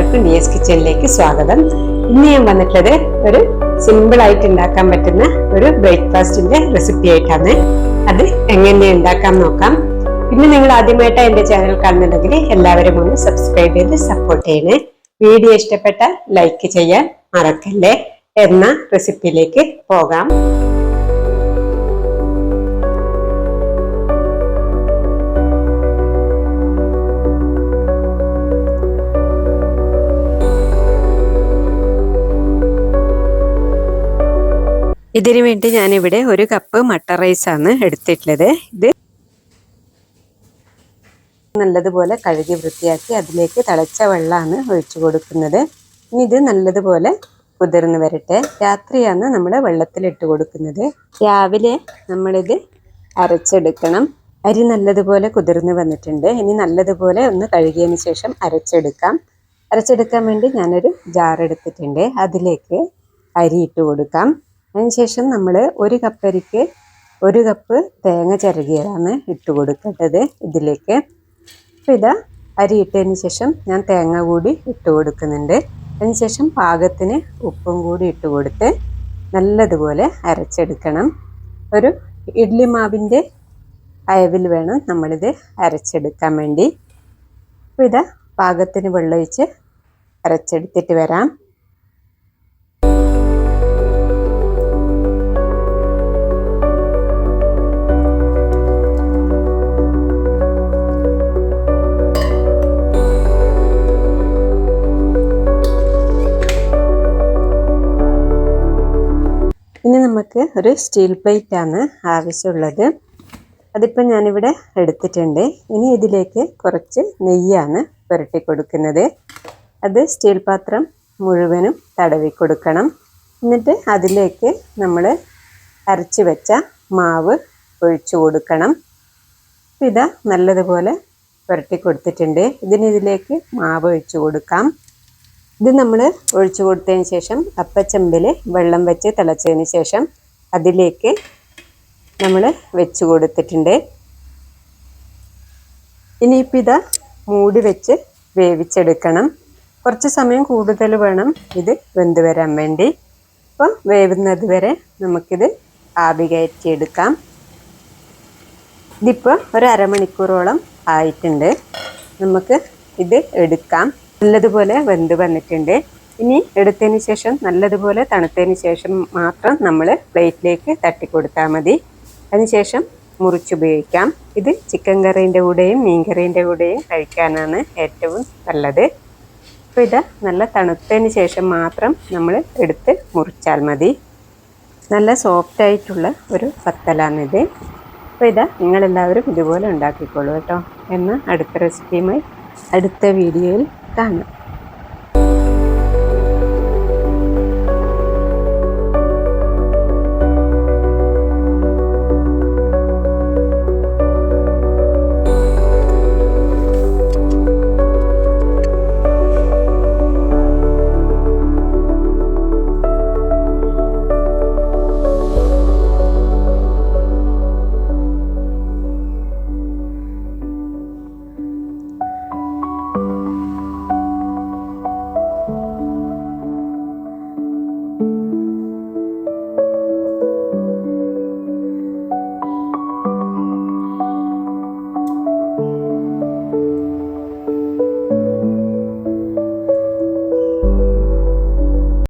എല്ലാവർക്കും DS കിച്ചണിലേക്ക് സ്വാഗതം. ഇന്ന് ഞാൻ വന്നിട്ടുള്ളത് ഒരു സിമ്പിൾ ആയിട്ട് ഉണ്ടാക്കാൻ പറ്റുന്ന ഒരു ബ്രേക്ക്ഫാസ്റ്റിന്റെ റെസിപ്പി ആയിട്ടാണ്. അത് എങ്ങനെ ഉണ്ടാക്കാം നോക്കാം. പിന്നെ നിങ്ങൾ ആദ്യമായിട്ട് എന്റെ ചാനൽ കാണുന്നുണ്ടെങ്കിൽ എല്ലാവരും ഒന്ന് സബ്സ്ക്രൈബ് ചെയ്ത് സപ്പോർട്ട് ചെയ്യണേ. വീഡിയോ ഇഷ്ടപ്പെട്ടാൽ ലൈക്ക് ചെയ്യാൻ മറക്കല്ലേ. എന്ന റെസിപ്പിയിലേക്ക് പോകാം. ഇതിനു വേണ്ടി ഞാനിവിടെ ഒരു കപ്പ് മട്ട റൈസ് ആണ് എടുത്തിട്ടുള്ളത്. ഇത് നല്ലതുപോലെ കഴുകി വൃത്തിയാക്കി അതിലേക്ക് തിളച്ച വെള്ളമാണ് ഒഴിച്ചു കൊടുക്കുന്നത്. ഇനി ഇത് നല്ലതുപോലെ കുതിർന്ന് വരട്ടെ. രാത്രിയാണ് നമ്മൾ വെള്ളത്തിലിട്ട് കൊടുക്കുന്നത്. രാവിലെ നമ്മളിത് അരച്ചെടുക്കണം. അരി നല്ലതുപോലെ കുതിർന്ന് വന്നിട്ടുണ്ട്. ഇനി നല്ലതുപോലെ ഒന്ന് കഴുകിയതിന് ശേഷം അരച്ചെടുക്കാൻ വേണ്ടി ഞാനൊരു ജാർ എടുത്തിട്ടുണ്ട്. അതിലേക്ക് അരി ഇട്ട് കൊടുക്കാം. അതിനുശേഷം നമ്മൾ ഒരു കപ്പ് അരിക്ക് 1 കപ്പ് തേങ്ങ ചിരകിയതാണ് ഇട്ട് കൊടുക്കേണ്ടത് ഇതിലേക്ക്. അപ്പോൾ ഇതാ അരി ഇട്ടതിന് ശേഷം ഞാൻ തേങ്ങ കൂടി ഇട്ട് കൊടുക്കുന്നുണ്ട്. അതിനുശേഷം പാകത്തിന് ഉപ്പും കൂടി ഇട്ട് കൊടുത്ത് നല്ലതുപോലെ അരച്ചെടുക്കണം. ഒരു ഇഡ്ലി മാവിൻ്റെ അയവിൽ വേണം നമ്മളിത് അരച്ചെടുക്കാൻ വേണ്ടി. അപ്പോൾ ഇതാ പാകത്തിന് വെള്ളമൊഴിച്ച് അരച്ചെടുത്തിട്ട് വരാം. ഇനി നമുക്ക് ഒരു സ്റ്റീൽ പ്ലേറ്റ് ആണ് ആവശ്യമുള്ളത്. അതിപ്പോൾ ഞാനിവിടെ എടുത്തിട്ടുണ്ട്. ഇനി ഇതിലേക്ക് കുറച്ച് നെയ്യാണ് പുരട്ടി കൊടുക്കുന്നത്. അത് സ്റ്റീൽ പാത്രം മുഴുവനും തടവി കൊടുക്കണം. എന്നിട്ട് അതിലേക്ക് നമ്മൾ അരച്ച് വെച്ച മാവ് ഒഴിച്ചു കൊടുക്കണം. ഇതാ നല്ലതുപോലെ പുരട്ടി കൊടുത്തിട്ടുണ്ട്. ഇതിലേക്ക് മാവ് ഒഴിച്ചു കൊടുക്കാം. ഇത് നമ്മൾ ഒഴിച്ചു കൊടുത്തതിന് ശേഷം അപ്പച്ചമ്പിൽ വെള്ളം വെച്ച് തിളച്ചതിന് ശേഷം അതിലേക്ക് നമ്മൾ വെച്ച് കൊടുത്തിട്ടുണ്ട്. ഇനിയിപ്പോൾ ഇതാ മൂടി വെച്ച് വേവിച്ചെടുക്കണം. കുറച്ച് സമയം കൂടുതൽ വേണം ഇത് വെന്ത് വരാൻ വേണ്ടി. അപ്പോൾ വേവുന്നത് വരെ നമുക്കിത് ആവി കയറ്റിയെടുക്കാം. ഇതിപ്പോൾ ഒരു അരമണിക്കൂറോളം ആയിട്ടുണ്ട്. നമുക്ക് ഇത് എടുക്കാം. നല്ലതുപോലെ വെന്ത് വന്നിട്ടുണ്ട്. ഇനി എടുത്തതിന് ശേഷം നല്ലതുപോലെ തണുത്തതിന് ശേഷം മാത്രം നമ്മൾ പ്ലേറ്റിലേക്ക് തട്ടിക്കൊടുത്താൽ മതി. അതിനുശേഷം മുറിച്ചുപയോഗിക്കാം. ഇത് ചിക്കൻ കറീൻ്റെ കൂടെയും മീൻ കറീൻ്റെ കൂടെയും കഴിക്കാനാണ് ഏറ്റവും നല്ലത്. അപ്പോൾ ഇത് നല്ല തണുത്തതിന് ശേഷം മാത്രം നമ്മൾ എടുത്ത് മുറിച്ചാൽ മതി. നല്ല സോഫ്റ്റായിട്ടുള്ള ഒരു പത്തലാണിത്. അപ്പോൾ ഇതാ നിങ്ങളെല്ലാവരും ഇതുപോലെ ഉണ്ടാക്കിക്കോളൂ കേട്ടോ. എന്നാൽ അടുത്ത റെസിപ്പിയുമായി അടുത്ത വീഡിയോയിൽ കാണാം.